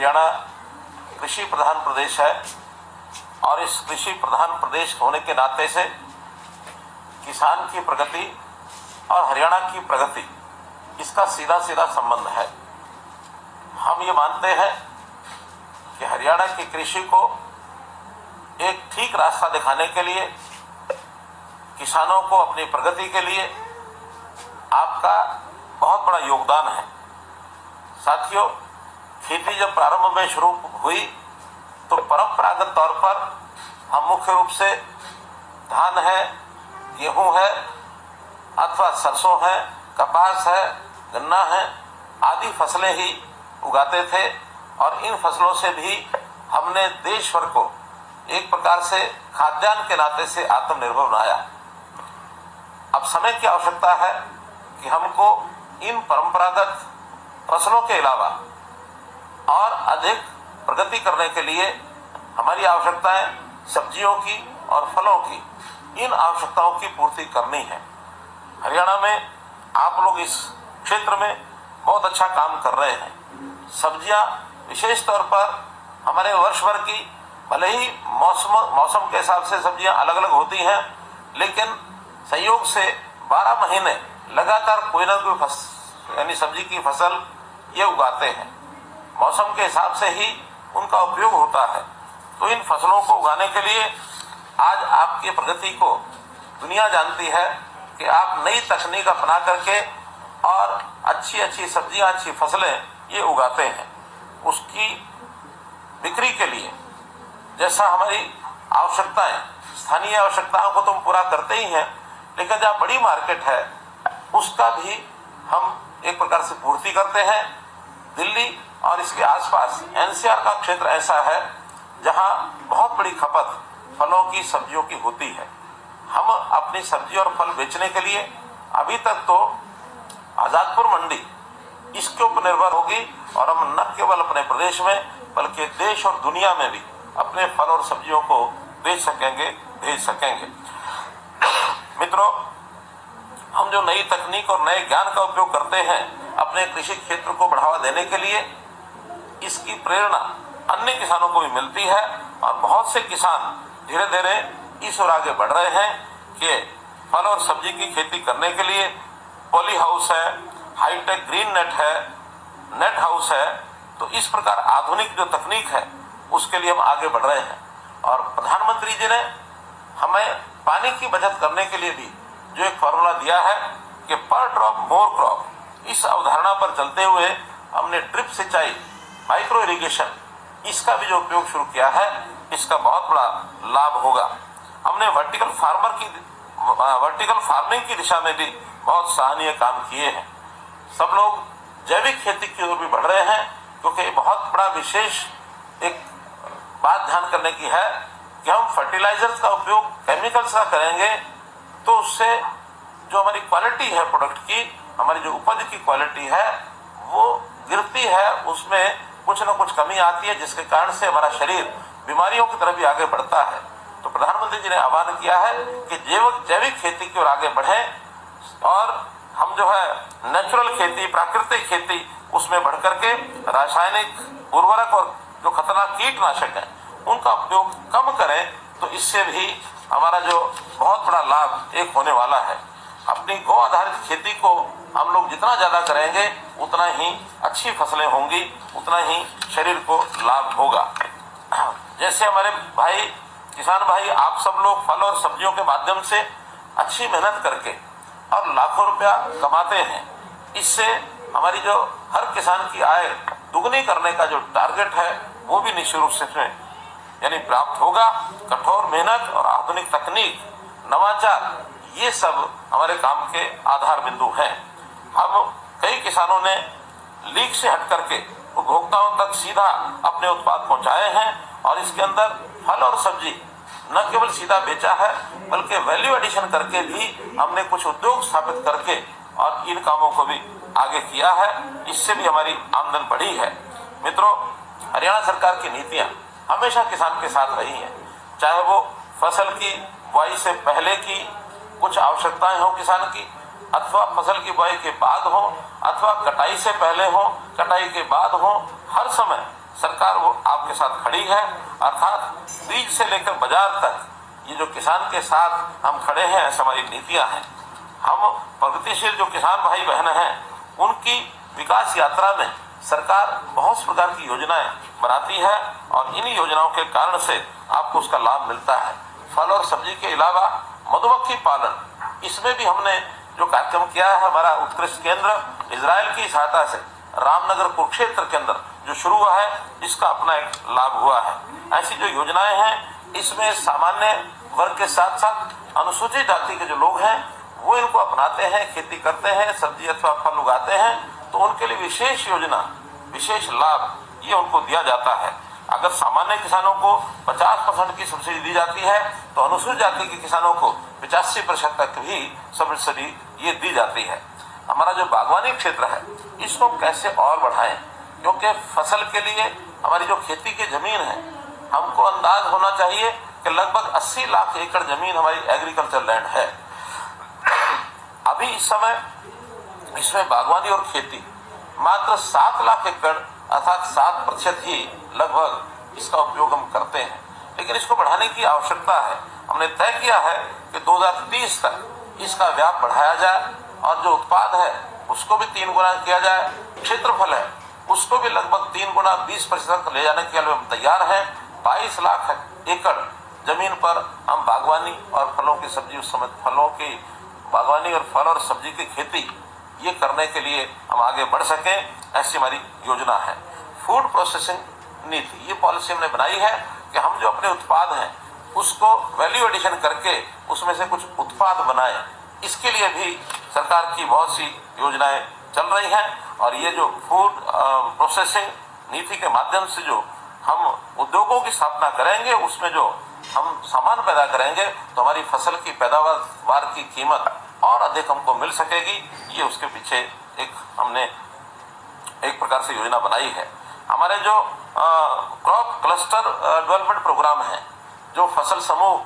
हरियाणा कृषि प्रधान प्रदेश है और इस कृषि प्रधान प्रदेश होने के नाते से किसान की प्रगति और हरियाणा की प्रगति इसका सीधा सीधा संबंध है। हम ये मानते हैं कि हरियाणा की कृषि को एक ठीक रास्ता दिखाने के लिए, किसानों को अपनी प्रगति के लिए आपका बहुत बड़ा योगदान है। साथियों, खेती जब प्रारंभ में शुरू हुई तो परंपरागत तौर पर हम मुख्य रूप से धान है, गेहूं है अथवा सरसों है, कपास है, गन्ना है आदि फसलें ही उगाते थे और इन फसलों से भी हमने देश भर को एक प्रकार से खाद्यान्न के नाते से आत्मनिर्भर बनाया। अब समय की आवश्यकता है कि हमको इन परंपरागत फसलों के अलावा और अधिक प्रगति करने के लिए हमारी आवश्यकताएं सब्जियों की और फलों की, इन आवश्यकताओं की पूर्ति करनी है। हरियाणा में आप लोग इस क्षेत्र में बहुत अच्छा काम कर रहे हैं। सब्जियां विशेष तौर पर हमारे वर्ष भर की, भले ही मौसम के हिसाब से सब्जियां अलग अलग होती हैं, लेकिन संयोग से 12 महीने लगातार कोई ना कोई यानी सब्जी की फसल ये उगाते हैं। मौसम के हिसाब से ही उनका उपयोग होता है। तो इन फसलों को उगाने के लिए आज आपकी प्रगति को दुनिया जानती है कि आप नई तकनीक अपना करके और अच्छी अच्छी सब्जियां, अच्छी फसलें ये उगाते हैं। उसकी बिक्री के लिए जैसा हमारी आवश्यकताएं, स्थानीय आवश्यकताओं को तो हम पूरा करते ही हैं, लेकिन जहाँ बड़ी मार्केट है उसका भी हम एक प्रकार से पूर्ति करते हैं। दिल्ली और इसके आसपास एनसीआर का क्षेत्र ऐसा है जहां बहुत बड़ी खपत फलों की, सब्जियों की होती है। हम अपनी सब्जी और फल बेचने के लिए अभी तक तो आजादपुर मंडी इसके ऊपर निर्भर होगी और हम न केवल अपने प्रदेश में बल्कि देश और दुनिया में भी अपने फल और सब्जियों को बेच सकेंगे, भेज सकेंगे। मित्रों, हम जो नई तकनीक और नए ज्ञान का उपयोग करते हैं अपने कृषि क्षेत्र को बढ़ावा देने के लिए, इसकी प्रेरणा अन्य किसानों को भी मिलती है और बहुत से किसान धीरे धीरे इस ओर आगे बढ़ रहे हैं कि फल और सब्जी की खेती करने के लिए पॉली हाउस है, हाईटेक ग्रीन नेट है, नेट हाउस है। तो इस प्रकार आधुनिक जो तकनीक है उसके लिए हम आगे बढ़ रहे हैं। और प्रधानमंत्री जी ने हमें पानी की बचत करने के लिए भी जो एक फॉर्मूला दिया है कि पर ड्रॉप मोर क्रॉप, इस अवधारणा पर चलते हुए हमने ड्रिप सिंचाई, माइक्रो इरिगेशन, इसका भी जो उपयोग शुरू किया है, इसका बहुत बड़ा लाभ होगा। हमने वर्टिकल फार्मिंग की दिशा में भी बहुत सराहनीय काम किए हैं। सब लोग जैविक खेती की ओर भी बढ़ रहे हैं, क्योंकि बहुत बड़ा विशेष एक बात ध्यान करने की है कि हम फर्टिलाइजर्स का उपयोग केमिकल्स का करेंगे तो उससे जो हमारी क्वालिटी है प्रोडक्ट की, हमारी जो उपज की क्वालिटी है वो गिरती है, उसमें कुछ न कुछ कमी आती है, जिसके कारण से हमारा शरीर बीमारियों की तरफ भी आगे बढ़ता है। तो प्रधानमंत्री जी ने आह्वान किया है कि जैविक खेती की ओर आगे बढ़ें और हम जो है नेचुरल खेती, प्राकृतिक खेती, उसमें बढ़ करके रासायनिक उर्वरक और जो खतरनाक कीटनाशक है उनका उपयोग कम करें। तो इससे भी हमारा जो बहुत बड़ा लाभ एक होने वाला है। अपनी गौ आधारित खेती को हम लोग जितना ज्यादा करेंगे उतना ही अच्छी फसलें होंगी, उतना ही शरीर को लाभ होगा। जैसे हमारे भाई, किसान भाई, आप सब लोग फल और सब्जियों के माध्यम से अच्छी मेहनत करके और लाखों रुपया कमाते हैं, इससे हमारी जो हर किसान की आय दुगनी करने का जो टारगेट है वो भी निश्चित रूप से यानी प्राप्त होगा। कठोर मेहनत और आधुनिक तकनीक, नवाचार, ये सब हमारे काम के आधार बिंदु हैं। हम कई किसानों ने लीक से हट करके उपभोक्ताओं तक सीधा अपने उत्पाद पहुंचाए हैं और इसके अंदर फल और सब्जी न केवल सीधा बेचा है बल्कि वैल्यू एडिशन करके भी हमने कुछ उद्योग स्थापित करके और इन कामों को भी आगे किया है। इससे भी हमारी आमदन बढ़ी है। मित्रों, हरियाणा सरकार की नीतियां हमेशा किसान के साथ रही हैं, चाहे वो फसल की बुआई से पहले की कुछ आवश्यकताएं हो किसान की, अथवा फसल की बुआई के बाद हो, अथवा कटाई से पहले हो, कटाई के बाद हो, हर समय सरकार वो आपके साथ खड़ी है, अर्थात बीज से लेकर बाजार तक ये जो किसान के साथ हम खड़े हैं, ऐसी हमारी नीतियां हैं। हम प्रगतिशील जो किसान भाई बहन हैं, उनकी विकास यात्रा में सरकार बहुत प्रकार की योजनाएं बनाती है और इन योजनाओं के कारण से आपको उसका लाभ मिलता है। फल और सब्जी के अलावा मधुमक्खी पालन, इसमें भी हमने जो कार्यक्रम किया है, हमारा उत्कृष्ट केंद्र इजराइल की सहायता से रामनगर कुरुक्षेत्र के अंदर जो शुरू हुआ है, इसका अपना एक लाभ हुआ है। ऐसी जो योजनाएं हैं, इसमें सामान्य वर्ग के साथ साथ अनुसूचित जाति के जो लोग हैं वो इनको अपनाते हैं, खेती करते हैं, सब्जी अथवा फल उगाते हैं, तो उनके लिए विशेष योजना, विशेष लाभ ये उनको दिया जाता है। अगर सामान्य किसानों को 50% की सब्सिडी दी जाती है, तो अनुसूचित जाति के किसानों को 85% तक भी सब्सिडी ये दी जाती है। हमारा जो बागवानी क्षेत्र है, इसको कैसे और बढ़ाएं, क्योंकि फसल के लिए हमारी जो खेती की जमीन है, हमको अंदाज होना चाहिए कि लगभग 80 लाख एकड़ जमीन हमारी एग्रीकल्चर लैंड है। अभी इस समय इसमें बागवानी और खेती मात्र 7 लाख एकड़ अर्थात 7% ही लगभग इसका उपयोग हम करते हैं, लेकिन इसको बढ़ाने की आवश्यकता है। हमने तय किया है कि 2030 तक इसका व्याप बढ़ाया जाए और जो उत्पाद है उसको भी 3 गुना किया जाए, क्षेत्रफल है उसको भी लगभग 3 गुना 20% ले जाने के लिए हम तैयार हैं। 22 लाख एकड़ जमीन पर हम बागवानी और फलों की सब्जी, उस समय फलों की बागवानी और फल और सब्जी की खेती ये करने के लिए हम आगे बढ़ सकें, ऐसी हमारी योजना है। फूड प्रोसेसिंग नीति, ये पॉलिसी हमने बनाई है कि हम जो अपने उत्पाद हैं उसको वैल्यू एडिशन करके उसमें से कुछ उत्पाद बनाएं। इसके लिए भी सरकार की बहुत सी योजनाएं चल रही हैं और ये जो फूड प्रोसेसिंग नीति के माध्यम से जो हम उद्योगों की स्थापना करेंगे, उसमें जो हम सामान पैदा करेंगे, तो हमारी फसल की पैदावार की कीमत और अधिक हमको मिल सकेगी। ये उसके पीछे एक हमने एक प्रकार से योजना बनाई है। हमारे जो क्रॉप क्लस्टर डेवलपमेंट प्रोग्राम है, जो फसल समूह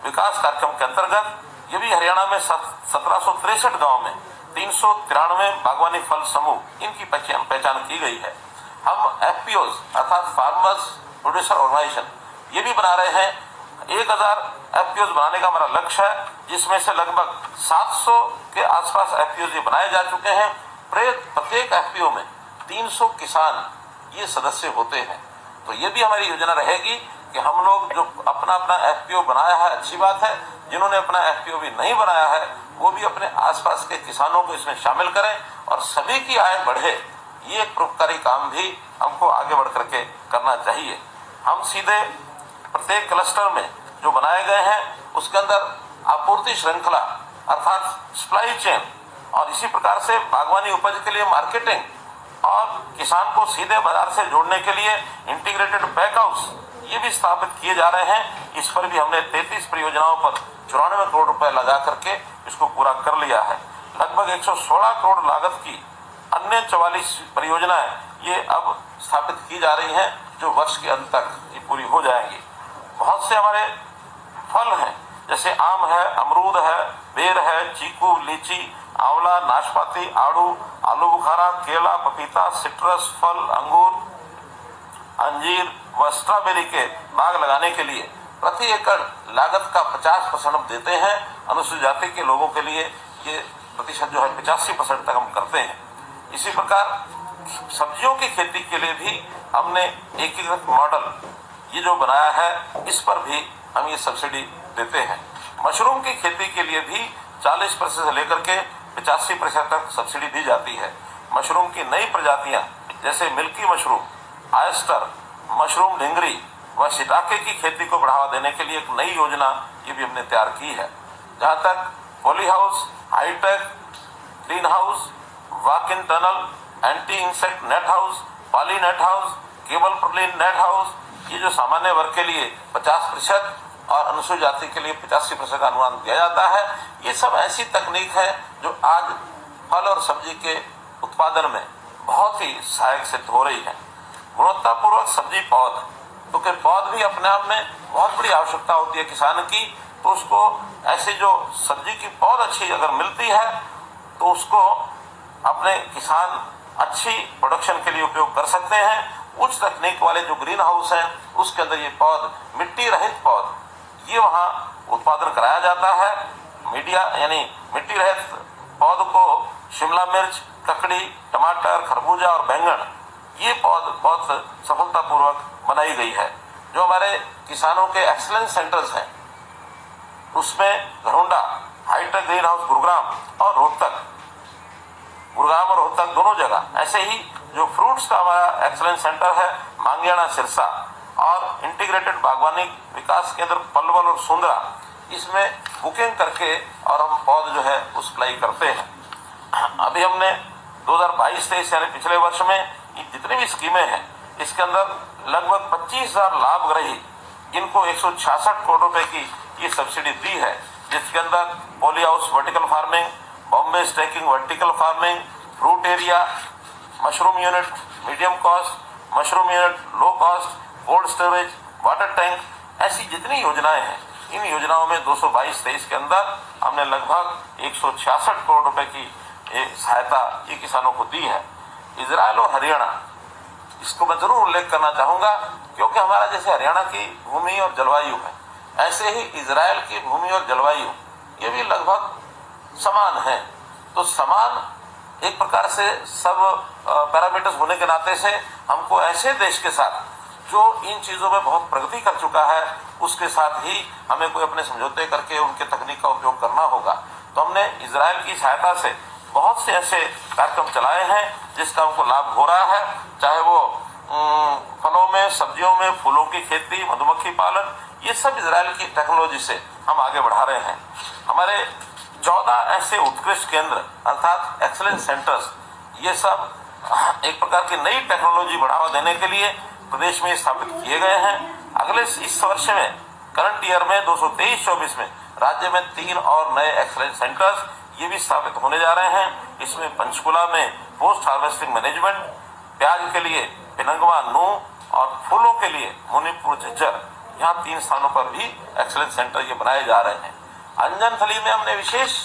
विकास कार्यक्रम के अंतर्गत, ये भी हरियाणा में 1763 गांव में 393 बागवानी फल समूह इनकी पहचान की गई है। हम एफपीओज अर्थात फार्मर्स प्रोड्यूसर ऑर्गेनाइजेशन ये भी बना रहे हैं। 1000 एफपीओज बनाने का हमारा लक्ष्य है, जिसमें से लगभग 700 के आसपास एफपीओज ये बनाए जा चुके हैं। प्रत्येक एफपीओ में 300 किसान ये सदस्य होते हैं। तो ये भी हमारी योजना रहेगी कि हम लोग जो अपना एफपीओ बनाया है, अच्छी बात है, जिन्होंने अपना एफपीओ भी नहीं बनाया है वो भी अपने आसपास के किसानों को इसमें शामिल करें और सभी की आय बढ़े। ये एक परोपकारी काम भी हमको आगे बढ़ करके करना चाहिए। हम सीधे प्रत्येक क्लस्टर में जो बनाए गए हैं उसके अंदर आपूर्ति श्रृंखला अर्थात सप्लाई चेन और इसी प्रकार से बागवानी उपज के लिए मार्केटिंग और किसान को सीधे बाजार से जोड़ने के लिए इंटीग्रेटेड पैक हाउस ये भी स्थापित किए जा रहे हैं। इस पर भी हमने 33 परियोजनाओं पर 94 करोड़ रुपए लगा करके इसको पूरा कर लिया है। लगभग 116 करोड़ लागत की अन्य 44 परियोजनाएं ये अब स्थापित की जा रही हैं, जो वर्ष के अंत तक ये पूरी हो जाएंगी। बहुत से हमारे फल हैं, जैसे आम है, अमरूद है, बेर है, चीकू, लीची, आंवला, नाशपाती, आड़ू, आलू बुखारा, केला, पपीता, सिट्रस फल, अंगूर, अंजीर व स्ट्रॉबेरी के बाग लगाने के लिए प्रति एकड़ लागत का 50% हम देते हैं। अनुसूचित जाति के लोगों के लिए ये प्रतिशत जो है 85% तक हम करते हैं। इसी प्रकार सब्जियों की खेती के लिए भी हमने एकीकृत मॉडल ये जो बनाया है, इस पर भी हम ये सब्सिडी देते हैं। मशरूम की खेती के लिए भी 40% से लेकर के 85% तक सब्सिडी दी जाती है। मशरूम की नई प्रजातियां जैसे मिल्की मशरूम, आयस्टर, मशरूम ढिंगरी व शिटाके की खेती को बढ़ावा देने के लिए एक नई योजना ये भी हमने तैयार की है। जहाँ तक poly house, high tech green house, walk in tunnel, anti insect net house, poly net house, cable प्रोलीन नेट हाउस, ये जो सामान्य वर्ग के लिए 50% और अनुसूचित जाति के लिए 85% का अनुदान दिया जाता है। ये सब ऐसी तकनीक है जो आज फल और सब्जी के उत्पादन में बहुत ही सहायक सिद्ध हो रही है। गुणवत्तापूर्वक सब्जी पौध, क्योंकि पौध भी अपने आप में बहुत बड़ी आवश्यकता होती है किसान की, तो उसको ऐसे जो सब्जी की पौध अच्छी अगर मिलती है तो उसको अपने किसान अच्छी प्रोडक्शन के लिए उपयोग कर सकते हैं। उच्च तकनीक वाले जो ग्रीन हाउस हैं उसके अंदर ये पौध, मिट्टी रहित पौध, ये वहाँ उत्पादन कराया जाता है। मीडिया यानी मिट्टी रहित पौध को शिमला मिर्च, ककड़ी, टमाटर, खरबूजा और बैंगन, ये पौध बहुत सफलतापूर्वक बनाई गई है। जो हमारे किसानों के एक्सीलेंस सेंटर्स हैं उसमें Gharaunda, high tech green house Gurugram और रोहतक, गुरुग्राम और रोहतक दोनों जगह, ऐसे ही जो फ्रूट्स का हमारा एक्सीलेंस सेंटर है मांगियाना सिरसा और इंटीग्रेटेड बागवानी विकास केंद्र पलवल और सुंदरा, इसमें बुकिंग करके और हम पौध जो है वो सप्लाई करते हैं। अभी हमने 2022-23 यानी पिछले वर्ष में ये जितनी भी स्कीमें हैं इसके अंदर लगभग 25,000 लाभग्राही, इनको 166 करोड़ रुपए की ये सब्सिडी दी है, जिसके अंदर poly house vertical farming, Bombay stacking vertical farming, fruit area, mushroom unit medium cost, mushroom unit low cost, cold storage, water tank, ऐसी जितनी योजनाएं हैं इन योजनाओं में 2022-23 के अंदर हमने लगभग 166 करोड़ रुपए की सहायता ये किसानों को दी है। इजराइल और हरियाणा, इसको मैं जरूर उल्लेख करना चाहूंगा क्योंकि हमारा जैसे हरियाणा की भूमि और जलवायु है, ऐसे ही इजराइल की भूमि और जलवायु ये भी लगभग समान है। तो समान एक प्रकार से सब पैरामीटर्स होने के नाते से हमको ऐसे देश के साथ जो इन चीजों में बहुत प्रगति कर चुका है उसके साथ ही हमें कोई अपने समझौते करके उनके तकनीक का उपयोग करना होगा। तो हमने इजराइल की सहायता से बहुत से ऐसे कार्यक्रम चलाए हैं जिसका हमको लाभ हो रहा है, चाहे वो फलों में, सब्जियों में, फूलों की खेती, मधुमक्खी पालन, ये सब इजराइल की टेक्नोलॉजी से हम आगे बढ़ा रहे हैं। हमारे 14 ऐसे उत्कृष्ट केंद्र अर्थात एक्सीलेंस सेंटर्स, ये सब एक प्रकार की नई टेक्नोलॉजी बढ़ावा देने के लिए प्रदेश में स्थापित किए गए हैं। अगले इस वर्ष में, करंट ईयर में 2023-24 में राज्य में 3 और नए एक्सीलेंस सेंटर्स ये भी स्थापित होने जा रहे हैं। इसमें पंचकुला में पोस्ट हार्वेस्टिंग मैनेजमेंट, प्याज के लिए पिनंगवा नू और फूलों के लिए मुनीपुर झज्जर, यहाँ 3 स्थानों पर भी एक्सीलेंस सेंटर ये बनाए जा रहे हैं। अंजनथली में हमने विशेष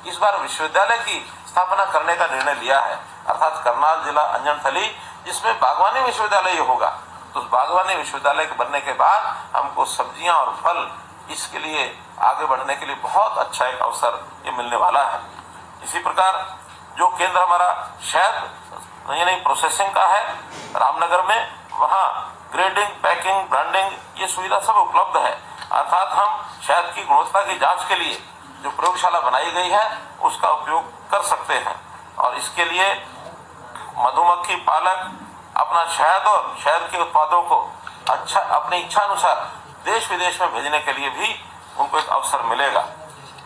इस बार विश्वविद्यालय की स्थापना करने का निर्णय लिया है, अर्थात करनाल जिला अंजनथली, जिसमें बागवानी विश्वविद्यालय होगा। तो बागवानी विश्वविद्यालय के बनने के बाद हमको सब्जियां और फल इसके लिए आगे बढ़ने के लिए बहुत अच्छा एक अवसर ये मिलने वाला है। इसी प्रकार जो केंद्र हमारा शहद यानी प्रोसेसिंग का है रामनगर में, वहाँ ग्रेडिंग, पैकिंग, ब्रांडिंग ये सुविधा सब उपलब्ध है। अर्थात हम शहद की गुणवत्ता की जांच के लिए जो प्रयोगशाला बनाई गई है उसका उपयोग कर सकते हैं और इसके लिए मधुमक्खी पालक अपना शहद और शहद के उत्पादों को अच्छा अपनी इच्छा अनुसार देश विदेश में भेजने के लिए भी उनको एक अवसर मिलेगा।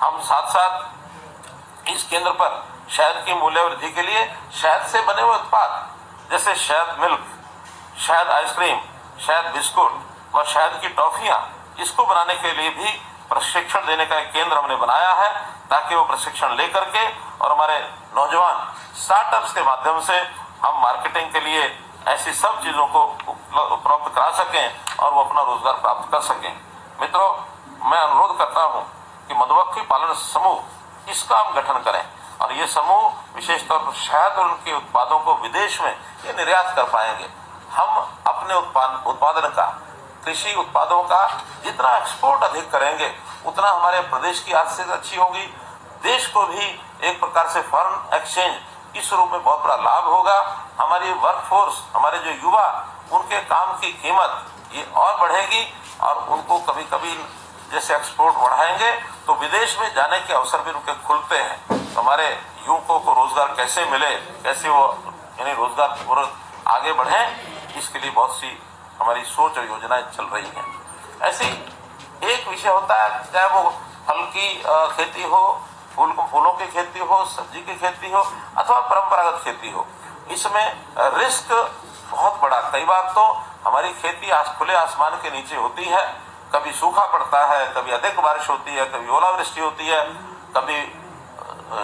हम साथ साथ इस केंद्र पर शहद की मूल्य वृद्धि के लिए शहद से बने हुए उत्पाद जैसे शहद मिल्क, शहद आइसक्रीम, शहद बिस्कुट और शहद की टॉफियां, इसको बनाने के लिए भी प्रशिक्षण देने का एक केंद्र हमने बनाया है ताकि वो प्रशिक्षण लेकर के और हमारे नौजवान स्टार्टअप्स के माध्यम से हम मार्केटिंग के लिए ऐसी सब चीजों को उपलब्ध करा सकें और वो अपना रोजगार प्राप्त कर सकें। मित्रों, मैं अनुरोध करता हूं कि मधुमक्खी पालन समूह इसका हम गठन करें और ये समूह विशेष तौर पर शहद और उनके उत्पादों को विदेश में ये निर्यात कर पाएंगे। हम अपने उत्पादन का, कृषि उत्पादों का जितना एक्सपोर्ट अधिक करेंगे उतना हमारे प्रदेश की आर्थिक अच्छी होगी, देश को भी एक प्रकार से फॉरेन एक्सचेंज इस रूप में बहुत बड़ा लाभ होगा। हमारी वर्कफोर्स, हमारे जो युवा, उनके काम की कीमत ये और बढ़ेगी और उनको कभी कभी जैसे एक्सपोर्ट बढ़ाएंगे तो विदेश में जाने के अवसर भी उनके खुलते हैं। तो हमारे युवकों को रोजगार कैसे मिले, कैसे वो यानी रोजगार पूर्वक आगे बढ़े, इसके लिए बहुत सी हमारी सोच और योजनाएं चल रही हैं। ऐसे एक विषय होता है, चाहे वो फल की खेती हो, फूलों की खेती हो, सब्जी की खेती हो अथवा परंपरागत खेती हो, इसमें रिस्क बहुत बड़ा। कई बार तो हमारी खेती खुले आसमान के नीचे होती है, कभी सूखा पड़ता है, कभी अधिक बारिश होती है, कभी ओलावृष्टि होती है, कभी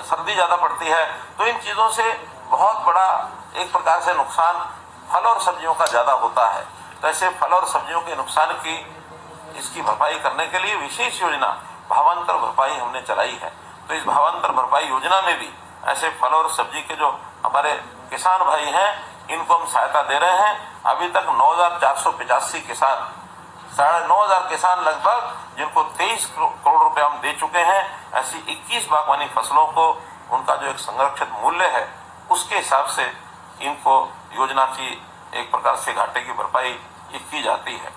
सर्दी ज्यादा पड़ती है। तो इन चीजों से बहुत बड़ा एक प्रकार से नुकसान फल और सब्जियों का ज्यादा होता है। तो ऐसे फल और सब्जियों के नुकसान की इसकी भरपाई करने के लिए विशेष योजना भावांतर भरपाई हमने चलाई है। तो इस भावांतर भरपाई योजना में भी ऐसे फल और सब्जी के जो हमारे किसान भाई हैं, इनको हम सहायता दे रहे हैं। अभी तक 9,485 किसान, 9,500 किसान लगभग, जिनको 23 करोड़ रुपए हम दे चुके हैं। ऐसी 21 बागवानी फसलों को उनका जो एक संरक्षित मूल्य है उसके हिसाब से इनको योजना की एक प्रकार से घाटे की भरपाई ये की जाती है।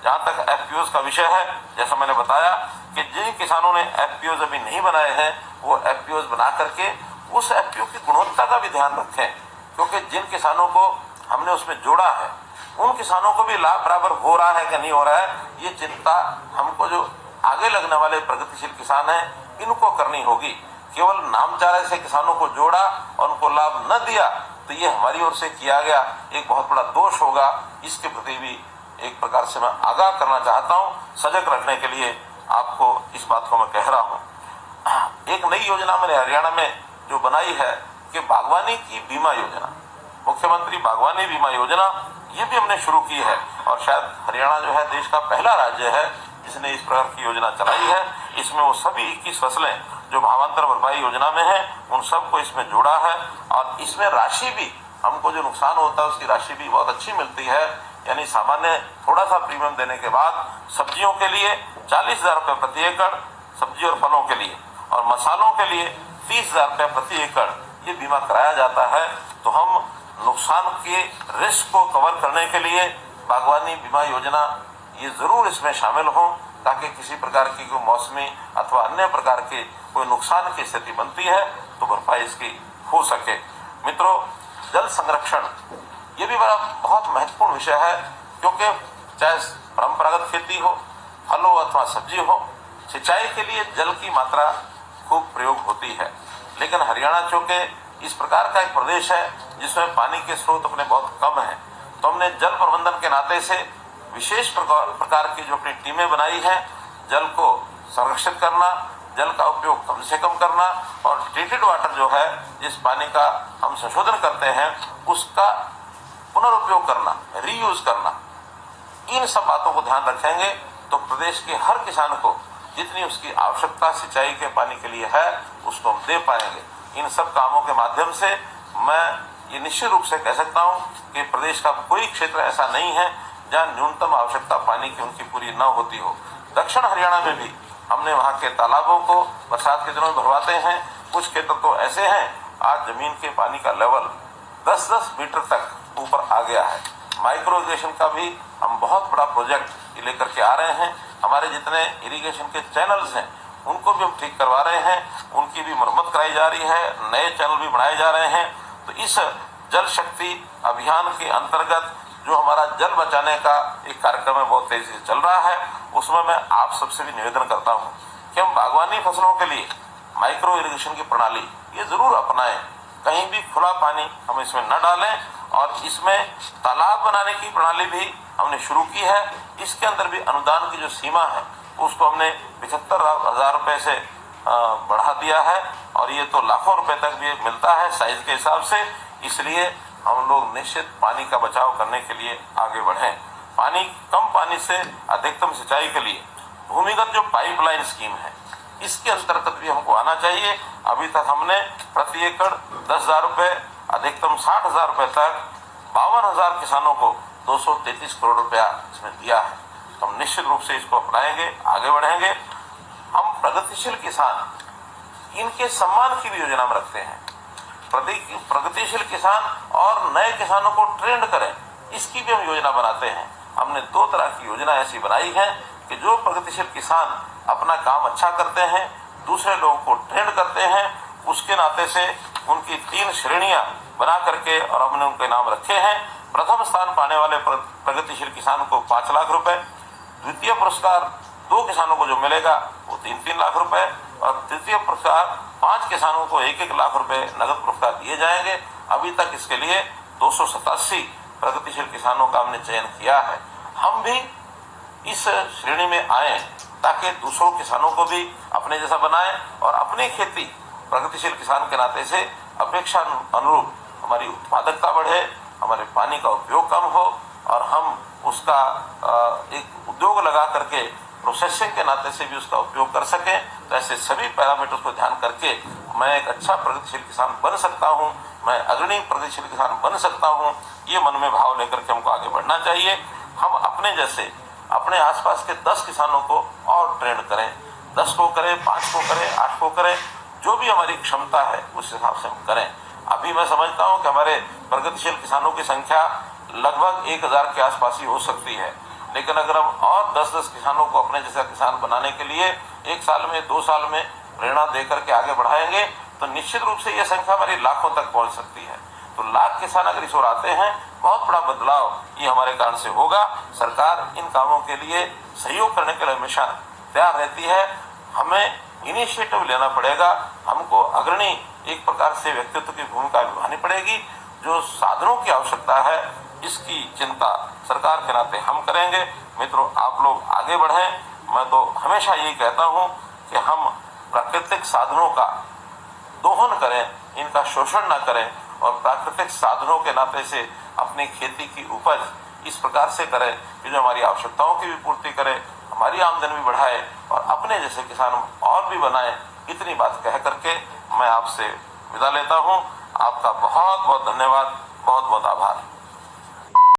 जहां तक एफपीओ का विषय है, जैसा मैंने बताया कि जिन किसानों ने एफपीओ अभी नहीं बनाए हैं वो एफपीओ बना करके उस एफपीओ की गुणवत्ता का भी ध्यान रखें, क्योंकि जिन किसानों को हमने उसमें जोड़ा है उन किसानों को भी लाभ बराबर हो रहा है कि नहीं हो रहा है, ये चिंता हमको जो आगे लगने वाले प्रगतिशील किसान हैं इनको करनी होगी। केवल नामचारे से किसानों को जोड़ा और उनको लाभ न दिया तो ये हमारी ओर से किया गया एक बहुत बड़ा दोष होगा। इसके प्रति भी एक प्रकार से मैं आगाह करना चाहता हूं, सजग रखने के लिए आपको इस बात को मैं कह रहा हूं। एक नई योजना मैंने हरियाणा में जो बनाई है कि बागवानी की बीमा योजना, मुख्यमंत्री बागवानी बीमा योजना, ये भी हमने शुरू की है और शायद हरियाणा जो है देश का पहला राज्य है जिसने इस प्रकार की योजना चलाई है। इसमें वो सभी 21 फसलें जो भावांतर भरपाई योजना में है उन सबको इसमें जोड़ा है और इसमें राशि भी हमको जो नुकसान होता है उसकी राशि भी बहुत अच्छी मिलती है। यानी सामान्य थोड़ा सा प्रीमियम देने के बाद सब्जियों के लिए 40,000 रुपए प्रति एकड़, सब्जी और फलों के लिए, और मसालों के लिए 30,000 रुपए प्रति एकड़ ये बीमा कराया जाता है। तो हम नुकसान के रिस्क को कवर करने के लिए बागवानी बीमा योजना ये जरूर इसमें शामिल हो, ताकि किसी प्रकार की कोई मौसमी अथवा अन्य प्रकार के कोई नुकसान की स्थिति बनती है तो भरपाई इसकी हो सके। मित्रों, जल संरक्षण ये भी बड़ा बहुत महत्वपूर्ण विषय है, क्योंकि चाहे परंपरागत खेती हो, फल हो अथवा सब्जी हो, सिंचाई के लिए जल की मात्रा खूब प्रयोग होती है। लेकिन हरियाणा चूंकि इस प्रकार का एक प्रदेश है जिसमें पानी के स्रोत अपने बहुत कम हैं, तो हमने जल प्रबंधन के नाते से विशेष प्रकार की जो अपनी टीमें बनाई हैं, जल को संरक्षित करना, जल का उपयोग कम से कम करना और ट्रीटेड वाटर जो है जिस पानी का हम संशोधन करते हैं उसका पुनरुपयोग करना, रीयूज करना, इन सब बातों को ध्यान रखेंगे तो प्रदेश के हर किसान को जितनी उसकी आवश्यकता सिंचाई के पानी के लिए है उसको हम दे पाएंगे। इन सब कामों के माध्यम से मैं ये निश्चित रूप से कह सकता हूं कि प्रदेश का कोई क्षेत्र ऐसा नहीं है जहां न्यूनतम आवश्यकता पानी की उनकी पूरी न होती हो। दक्षिण हरियाणा में भी हमने वहां के तालाबों को बरसात के दिनों में भरवाते हैं। कुछ क्षेत्र तो ऐसे हैं आज जमीन के पानी का लेवल 10-10 मीटर तक ऊपर आ गया है। माइक्रो इरिगेशन का भी हम बहुत बड़ा प्रोजेक्ट लेकर के आ रहे हैं। हमारे जितने इरिगेशन के चैनल्स हैं उनको भी हम ठीक करवा रहे हैं, उनकी भी मरम्मत कराई जा रही है, नए चैनल भी बनाए जा रहे हैं। तो इस जल शक्ति अभियान के अंतर्गत जो हमारा जल बचाने का एक कार्यक्रम है बहुत तेजी से चल रहा है, उसमें मैं आप सबसे भी निवेदन करता हूं कि हम बागवानी फसलों के लिए माइक्रो इरिगेशन की प्रणाली ये जरूर अपनाएं। कहीं भी खुला पानी हम इसमें न डालें और इसमें तालाब बनाने की प्रणाली भी हमने शुरू की है। इसके अंदर भी अनुदान की जो सीमा है उसको हमने 75,000 रुपए से बढ़ा दिया है और ये तो लाखों रुपए तक भी मिलता है साइज के हिसाब से। इसलिए हम लोग निश्चित पानी का बचाव करने के लिए आगे बढ़ें। कम पानी से अधिकतम सिंचाई के लिए भूमिगत जो पाइपलाइन स्कीम है इसके अंतर्गत भी हमको आना चाहिए। अभी तक हमने प्रति एकड़ 10,000 रुपए, अधिकतम 60,000 रुपए तक 52,000 किसानों को 233 करोड़ रुपया इसमें दिया है। तो हम निश्चित रूप से इसको अपनाएंगे, आगे बढ़ेंगे। हम प्रगतिशील किसान इनके सम्मान की भी योजना में रखते हैं। प्रगतिशील किसान और नए किसानों को ट्रेंड करें, इसकी भी हम योजना बनाते हैं। हमने 2 तरह की योजना ऐसी बनाई है कि जो प्रगतिशील किसान अपना काम अच्छा करते हैं, दूसरे लोगों को ट्रेंड करते हैं, उसके नाते से उनकी 3 श्रेणियां बना करके और हमने उनके नाम रखे हैं। प्रथम स्थान पाने वाले प्रगतिशील किसान को 5 लाख रुपए, द्वितीय पुरस्कार 2 किसानों को जो मिलेगा वो 3-3 लाख रुपए और तृतीय पुरस्कार 5 किसानों को 1-1 लाख रुपए नगद पुरस्कार दिए जाएंगे। अभी तक इसके लिए 287 प्रगतिशील किसानों का हमने चयन किया है। हम भी इस श्रेणी में आए ताकि दूसरों किसानों को भी अपने जैसा बनाएं और अपनी खेती प्रगतिशील किसान के नाते से अपेक्षा अनुरूप हमारी उत्पादकता बढ़े, हमारे पानी का उपयोग कम हो और हम उसका एक उद्योग लगा करके प्रोसेसिंग के नाते से भी उसका उपयोग कर सकें। तो ऐसे सभी पैरामीटर्स को ध्यान करके मैं एक अच्छा प्रगतिशील किसान बन सकता हूं, मैं अग्रणी प्रगतिशील किसान बन सकता हूं, ये मन में भाव लेकर के हमको आगे बढ़ना चाहिए। हम अपने जैसे अपने आसपास के 10 किसानों को और ट्रेन करें, 10 को करें, 5 को करें, 8 को करें, जो भी हमारी क्षमता है उस हिसाब से हम करें। अभी मैं समझता हूं कि हमारे प्रगतिशील किसानों की संख्या लगभग 1000 के आसपास ही हो सकती है, लेकिन अगर हम और 10-10 किसानों को अपने जैसा किसान बनाने के लिए 1 साल में 2 साल में प्रेरणा देकर के आगे बढ़ाएंगे तो निश्चित रूप से यह संख्या हमारी लाखों तक पहुंच सकती है। तो लाख किसान अगर इस ओर आते हैं, बहुत बड़ा बदलाव ये हमारे कारण से होगा। सरकार इन कामों के लिए सहयोग करने के लिए हमेशा तैयार रहती है। हमें इनिशिएटिव लेना पड़ेगा, हमको अग्रणी एक प्रकार से व्यक्तित्व की भूमिका निभानी पड़ेगी। जो साधनों की आवश्यकता है इसकी चिंता सरकार के नाते हम करेंगे। मित्रों, आप लोग आगे बढ़ें। मैं तो हमेशा यही कहता हूं कि हम प्राकृतिक साधनों का दोहन करें, इनका शोषण ना करें और प्राकृतिक साधनों के नाते से अपनी खेती की उपज इस प्रकार से करें कि जो हमारी आवश्यकताओं की भी पूर्ति करे, हमारी आमदनी भी बढ़ाए और अपने जैसे किसान और भी बनाए। इतनी बात कह करके मैं आपसे विदा लेता हूं। आपका बहुत बहुत धन्यवाद, बहुत बहुत आभार।